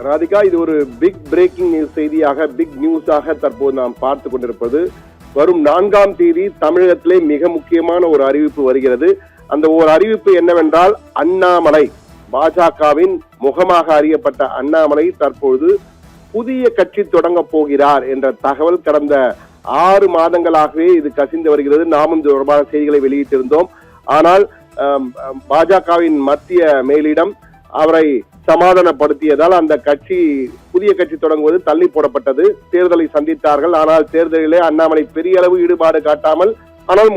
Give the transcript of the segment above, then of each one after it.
ராதிகா, இது ஒரு big breaking news செய்தியாக, பிக் நியூஸாக தற்போது நாம் பார்த்து கொண்டிருப்பது. வரும் 4ஆம் தேதி தமிழகத்திலே மிக முக்கியமான ஒரு அறிவிப்பு வருகிறது. அந்த ஒரு அறிவிப்பு என்னவென்றால், அண்ணாமலை, பாஜகவின் முகமாக அறியப்பட்ட அண்ணாமலை தற்போது புதிய கட்சி தொடங்க போகிறார் என்ற தகவல் கடந்த 6 மாதங்களாகவே இது கசிந்து வருகிறது. நாமும் இது தொடர்பான செய்திகளை வெளியிட்டிருந்தோம். ஆனால் பாஜகவின் மத்திய மேலிடம் அவரை சமாதானப்படுத்தியதால் அந்த கட்சி, புதிய கட்சி தொடங்குவது தள்ளி போடப்பட்டது. தேர்தலை சந்தித்தார்கள். ஆனால் தேர்தலிலே அண்ணாமலை பெரிய அளவு ஈடுபாடு காட்டாமல், ஆனால்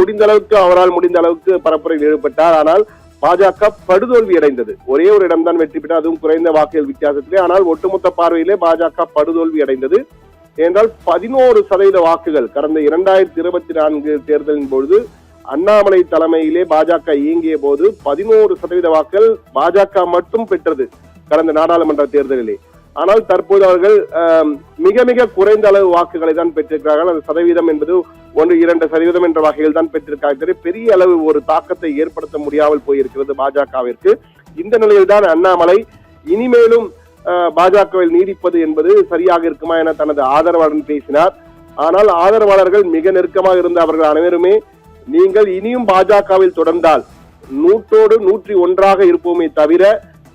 அவரால் முடிந்த அளவுக்கு பரப்புரையில் ஈடுபட்டார். ஆனால் பாஜக படுதோல்வி அடைந்தது. ஒரே ஒரு இடம்தான் வெற்றி பெற்றார், அதுவும் குறைந்த வாக்குகள் வித்தியாசத்திலே. ஆனால் ஒட்டுமொத்த பார்வையிலே பாஜக படுதோல்வி அடைந்தது. என்றால் 11% வாக்குகள் கடந்த 2024 தேர்தலின் பொழுது அண்ணாமலை தலைமையிலே பாஜக இயங்கிய போது 11% வாக்குகள் பாஜக மட்டும் பெற்றது கடந்த நாடாளுமன்ற தேர்தலிலே. ஆனால் தற்போது அவர்கள் மிக மிக குறைந்த அளவு வாக்குகளை தான் பெற்றிருக்கிறார்கள். அந்த சதவீதம் என்பது 1-2% என்ற வகையில் தான் பெற்றிருக்காங்க. பெரிய அளவு ஒரு தாக்கத்தை ஏற்படுத்த முடியாமல் போயிருக்கிறது பாஜகவிற்கு. இந்த நிலையில் தான் அண்ணாமலை இனிமேலும் பாஜகவில் நீடிப்பது என்பது சரியாக இருக்குமா என தனது ஆதரவாளருடன் பேசினார். ஆனால் ஆதரவாளர்கள் மிக நெருக்கமாக இருந்த அவர்கள் அனைவருமே, நீங்கள் இனியும் பாஜகவில் தொடர்ந்தால் 100 101 இருப்போமே தவிர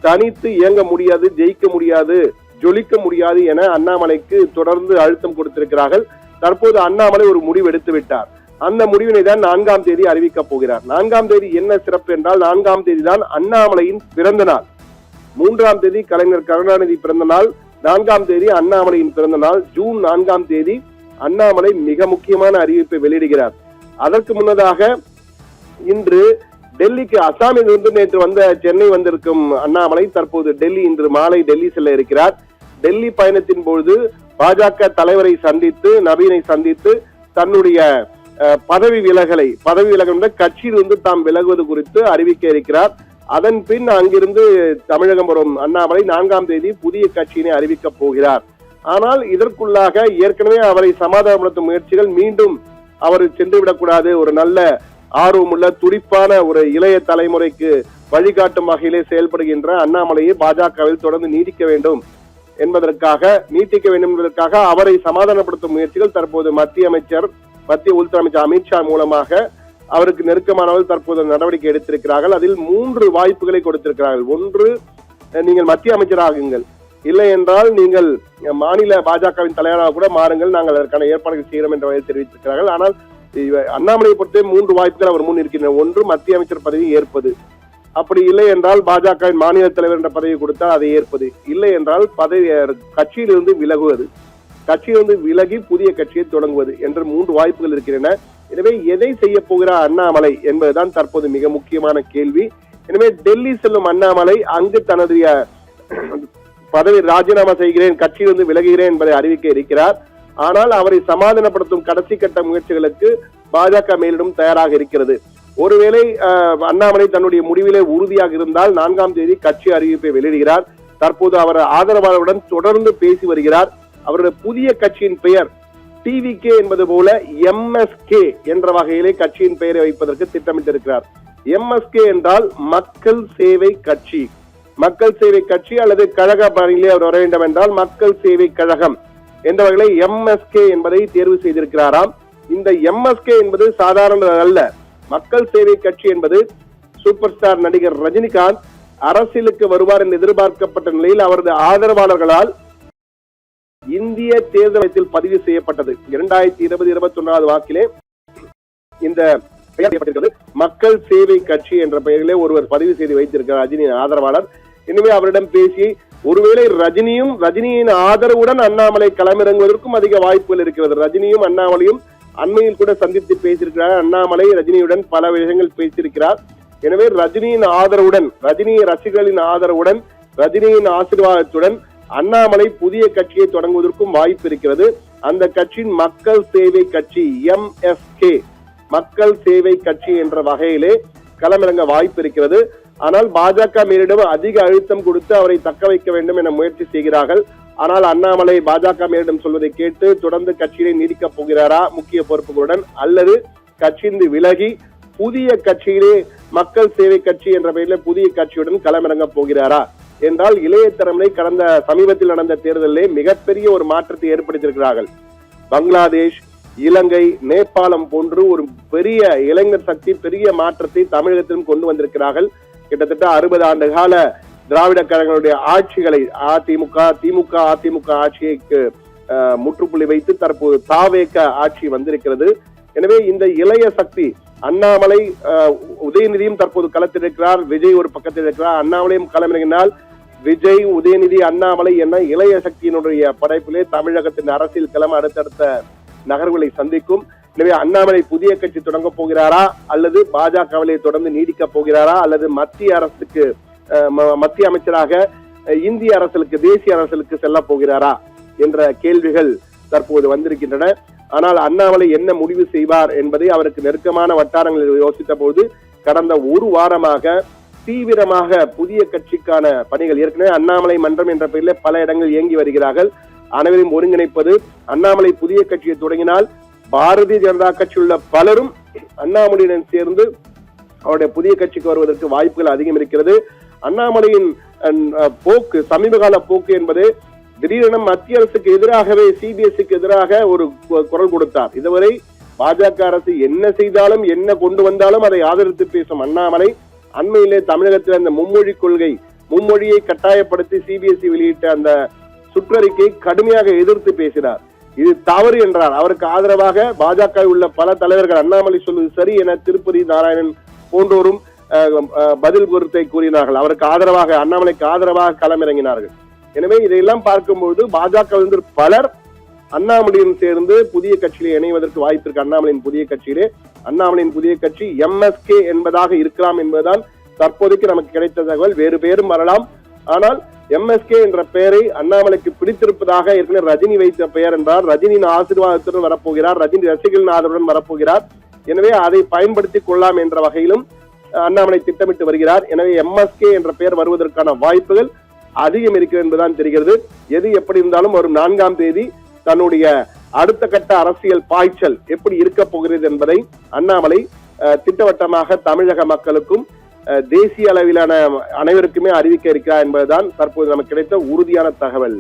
தனித்து இயங்க முடியாது, ஜெயிக்க முடியாது, ஜொலிக்க முடியாது என அண்ணாமலைக்கு தொடர்ந்து அழுத்தம் கொடுத்திருக்கிறார்கள். தற்போது அண்ணாமலை ஒரு முடிவு எடுத்து விட்டார். அந்த முடிவினை தான் 4ஆம் தேதி அறிவிக்கப் போகிறார். 4ஆம் தேதி என்ன சிறப்பு என்றால், 4ஆம் தேதி தான் அண்ணாமலையின் பிறந்த நாள். 3ஆம் தேதி கலைஞர் கருணாநிதி பிறந்த நாள், 4ஆம் தேதி அண்ணாமலையின் பிறந்த நாள். ஜூன் 4ஆம் தேதி அண்ணாமலை மிக முக்கியமான அறிவிப்பை வெளியிடுகிறார். அதற்கு முன்னதாக இன்று டெல்லிக்கு, அசாமில் இருந்து நேற்று சென்னை வந்திருக்கும் அண்ணாமலை தற்போது இன்று மாலை டெல்லி செல்ல இருக்கிறார். டெல்லி பயணத்தின் பொழுது பாஜக தலைவரை சந்தித்து, நவீனை சந்தித்து தன்னுடைய பதவி விலகல் கட்சியிலிருந்து தாம் விலகுவது குறித்து அறிவிக்க இருக்கிறார். அதன் பின் அங்கிருந்து தமிழகம் வரும் அண்ணாமலை 4ஆம் தேதி புதிய கட்சியினை அறிவிக்கப் போகிறார். ஆனால் இதற்குள்ளாக ஏற்கனவே அவரை சமாதானப்படுத்தும் முயற்சிகள், மீண்டும் அவர் சென்று விடக்கூடாது, ஒரு நல்ல ஆர்வமுள்ள துடிப்பான ஒரு இளைய தலைமுறைக்கு வழிகாட்டும் வகையிலே செயல்படுகின்ற அண்ணாமலையை பாஜகவில் தொடர்ந்து நீட்டிக்க வேண்டும் என்பதற்காக அவரை சமாதானப்படுத்தும் முயற்சிகள் தற்போது மத்திய உள்துறை அமைச்சர் அமித்ஷா மூலமாக அவருக்கு நெருக்கமானவர்கள் தற்போது நடவடிக்கை எடுத்திருக்கிறார்கள். அதில் 3 வாய்ப்புகளை கொடுத்திருக்கிறார்கள். ஒன்று, நீங்கள் மத்திய அமைச்சராகுங்கள், இல்லை என்றால் நீங்கள் மாநில பாஜகவின் தலைவராக கூட மாறுங்கள், நாங்கள் அதற்கான ஏற்பாடுகள் செய்கிறோம் என்ற வகையில் தெரிவித்திருக்கிறார்கள். ஆனால் அண்ணாமலையை பொறுத்தே 3 வாய்ப்புகள் அவர் முன் இருக்கின்றன. ஒன்று, மத்திய அமைச்சர் பதவியை ஏற்பது. அப்படி இல்லை என்றால் பாஜகவின் மாநில தலைவர் என்ற பதவி கொடுத்தால் அதை ஏற்பது. இல்லை என்றால் கட்சியிலிருந்து விலகுவது, கட்சியிலிருந்து விலகி புதிய கட்சியை தொடங்குவது என்ற 3 வாய்ப்புகள் இருக்கின்றன. எனவே எதை செய்ய போகிறார் அண்ணாமலை என்பதுதான் தற்போது மிக முக்கியமான கேள்வி. எனவே டெல்லி செல்லும் அண்ணாமலை அங்கு தன்னுடைய பதவி ராஜினாமா செய்கிறேன், கட்சியிலிருந்து விலகுகிறேன் என்பதை அறிவிக்க இருக்கிறார். ஆனால் அவரை சமாதானப்படுத்தும் கடைசி கட்ட முயற்சிகளுக்கு பாஜக மேலிடம் தயாராக இருக்கிறது. ஒருவேளை அண்ணாமலை தன்னுடைய முடிவிலே உறுதியாக இருந்தால் 4ஆம் தேதி கட்சி அறிவிப்பை வெளியிடுகிறார். தற்போது அவர் ஆதரவாளருடன் தொடர்ந்து பேசி வருகிறார். அவருடைய புதிய கட்சியின் பெயர் டிவிகே என்பது போல எம்எஸ்கே என்ற வகையிலே கட்சியின் பெயரை வைப்பதற்கு திட்டமிட்டிருக்கிறார். எம்எஸ்கே என்றால் மக்கள் சேவை கட்சி. மக்கள் சேவை கட்சி அல்லது கழக பணியிலே அவர் வர வேண்டும் என்றால் மக்கள் சேவை கழகம் என்ற வகையிலே எம்எஸ்கே என்பதை தேர்வு செய்திருக்கிறாராம். இந்த எம்எஸ்கே என்பது சாதாரண அல்ல. மக்கள் சேவை கட்சி என்பது சூப்பர் ஸ்டார் நடிகர் ரஜினிகாந்த் அரசியலுக்கு வருவார் என்று எதிர்பார்க்கப்பட்ட நிலையில் அவரது ஆதரவாளர்களால் இந்திய தேர்தல் பதிவு செய்யப்பட்டது. 2020-21 வாக்கிலே இந்த பெயர் மக்கள் சேவை கட்சி என்ற பெயரிலே ஒருவர் பதிவு செய்து வைத்திருக்கிறார், ரஜினியின் ஆதரவாளர். எனவே அவரிடம் பேசி, ஒருவேளை ரஜினியின் ஆதரவுடன் அண்ணாமலை களமிறங்குவதற்கும் அதிக வாய்ப்புகள் இருக்கிறது. ரஜினியும் அண்ணாமலையும் அண்மையில் கூட சந்தித்து பேசியிருக்கிறார். அண்ணாமலை ரஜினியுடன் பல விஷயங்கள் பேசியிருக்கிறார். எனவே ரஜினியின் ஆதரவுடன், ரஜினி ரசிகர்களின் ஆதரவுடன், ரஜினியின் ஆசீர்வாதத்துடன் அண்ணாமலை புதிய கட்சியை தொடங்குவதற்கும் வாய்ப்பு இருக்கிறது. அந்த கட்சியின் மக்கள் சேவை கட்சி எம்எஸ்கே, மக்கள் சேவை கட்சி என்ற வகையிலே களமிறங்க வாய்ப்பு இருக்கிறது. ஆனால் பாஜக மேலிடம் அதிக அழுத்தம் கொடுத்து அவரை தக்க வைக்க வேண்டும் என முயற்சி செய்கிறார்கள். ஆனால் அண்ணாமலை பாஜக மேலிடம் சொல்வதை கேட்டு தொடர்ந்து கட்சியை நீடிக்கப் போகிறாரா முக்கிய பொறுப்புகளுடன், அல்லது கட்சியிலிருந்து விலகி புதிய கட்சியிலே மக்கள் சேவை கட்சி என்ற பெயரில் புதிய கட்சியுடன் களமிறங்க போகிறாரா என்றால் இளைய தலைமுறை கடந்த சமீபத்தில் நடந்த தேர்தலிலே மிகப்பெரிய ஒரு மாற்றத்தை ஏற்படுத்தியிருக்கிறார்கள். பங்களாதேஷ், இலங்கை, நேபாளம் போன்று ஒரு பெரிய இளைஞர் சக்தி பெரிய மாற்றத்தை தமிழகத்திலும் கொண்டு வந்திருக்கிறார்கள். கிட்டத்தட்ட 60 ஆண்டு கால திராவிட கழகங்களுடைய ஆட்சிகளை அதிமுக ஆட்சிக்கு முற்றுப்புள்ளி வைத்து தற்போது தாவேக ஆட்சி வந்திருக்கிறது. எனவே இந்த இளைய சக்தி அண்ணாமலை, உதயநிதியும் தற்போது களத்தில் இருக்கிறார், விஜய் ஒரு பக்கத்தில் இருக்கிறார், அண்ணாமலையும் களமிறங்கினால் விஜய், உதயநிதி, அண்ணாமலை என இளைய சக்தியினுடைய படைப்பிலே தமிழகத்தின் அரசியல் களம் அடுத்தடுத்த நகர்வுகளை சந்திக்கும். எனவே அண்ணாமலை புதிய கட்சி தொடங்க போகிறாரா, அல்லது பாஜகவிலே தொடர்ந்து நீடிக்க போகிறாரா, அல்லது மத்திய அமைச்சராக இந்திய அரசுக்கு, தேசிய அரசுக்கு செல்ல போகிறாரா என்ற கேள்விகள் தற்போது வந்திருக்கின்றன. ஆனால் அண்ணாமலை என்ன முடிவு செய்வார் என்பதை அவருக்கு நெருக்கமான வட்டாரங்களில் யோசித்த போது கடந்த ஒரு வாரமாக தீவிரமாக புதிய கட்சிக்கான பணிகள், ஏற்கனவே அண்ணாமலை மன்றம் என்ற பெயரில் பல இடங்கள் இயங்கி வருகிறார்கள். அனைவரையும் ஒருங்கிணைப்பது, அண்ணாமலை புதிய கட்சியை தொடங்கினால் பாரதிய ஜனதா கட்சியுள்ள பலரும் அண்ணாமலையுடன் சேர்ந்து அவருடைய புதிய கட்சிக்கு வருவதற்கு வாய்ப்புகள் அதிகம் இருக்கிறது. அண்ணாமலையின் போக்கு, சமீபகால போக்கு என்பது திடீரென மத்திய அரசுக்கு எதிராகவே, சிபிஎஸ்சிக்கு எதிராக ஒரு குரல் கொடுத்தார். இதுவரை பாஜக அரசு என்ன செய்தாலும் என்ன கொண்டு வந்தாலும் அதை ஆதரித்து பேசும் அண்ணாமலை அண்மையிலே தமிழகத்தில் அந்த மும்மொழியை கட்டாயப்படுத்தி சிபிஎஸ்இ வெளியிட்ட அந்த சுற்றறிக்கை கடுமையாக எதிர்த்து பேசினார். இது தவறு என்றார். அவருக்கு ஆதரவாக பாஜக உள்ள பல தலைவர்கள் அண்ணாமலை சொல்வது சரி என திருப்பதி நாராயணன் போன்றோரும் பதில் கருத்தை கூறினார்கள். அவருக்கு ஆதரவாக, அண்ணாமலைக்கு ஆதரவாக களமிறங்கினார்கள். எனவே இதையெல்லாம் பார்க்கும்போது பாஜக பலர் அண்ணாமலையுடன் சேர்ந்து புதிய கட்சியிலே இணைவதற்கு வாய்ப்பு இருக்கு. அண்ணாமலையின் புதிய கட்சி எம்எஸ்கே என்பதாக இருக்கலாம் என்பதுதான் தற்போதைக்கு நமக்கு கிடைத்த தகவல். வேறு பேரும் வரலாம். ஆனால் எம்எஸ்கே என்ற பெயரை அண்ணாமலைக்கு பிடித்திருப்பதாக ஏற்கனவே ரஜினி வைத்த பெயர் என்றால், ரஜினியின் ஆசீர்வாதத்துடன் வரப்போகிறார், ரஜினி ரசிகர்களின் ஆதரவுடன் வரப்போகிறார். எனவே அதை பயன்படுத்திக் கொள்ளலாம் என்ற வகையிலும் அண்ணாமலை திட்டமிட்டு வருகிறார். எனவே எம்எஸ்கே என்ற பெயர் வருவதற்கான வாய்ப்புகள் அதிகம் இருக்கிறது என்பதுதான் தெரிகிறது. எது எப்படி இருந்தாலும் வரும் 4ஆம் தேதி தன்னுடைய அடுத்த கட்ட அரசியல் பாய்ச்சல் எப்படி இருக்க போகிறது என்பதை அண்ணாமலை திட்டவட்டமாக தமிழக மக்களுக்கும் தேசிய அளவிலான அனைவருக்குமே அறிவிக்க இருக்கிறார் என்பதுதான் தற்போது நமக்கு கிடைத்த உறுதியான தகவல்.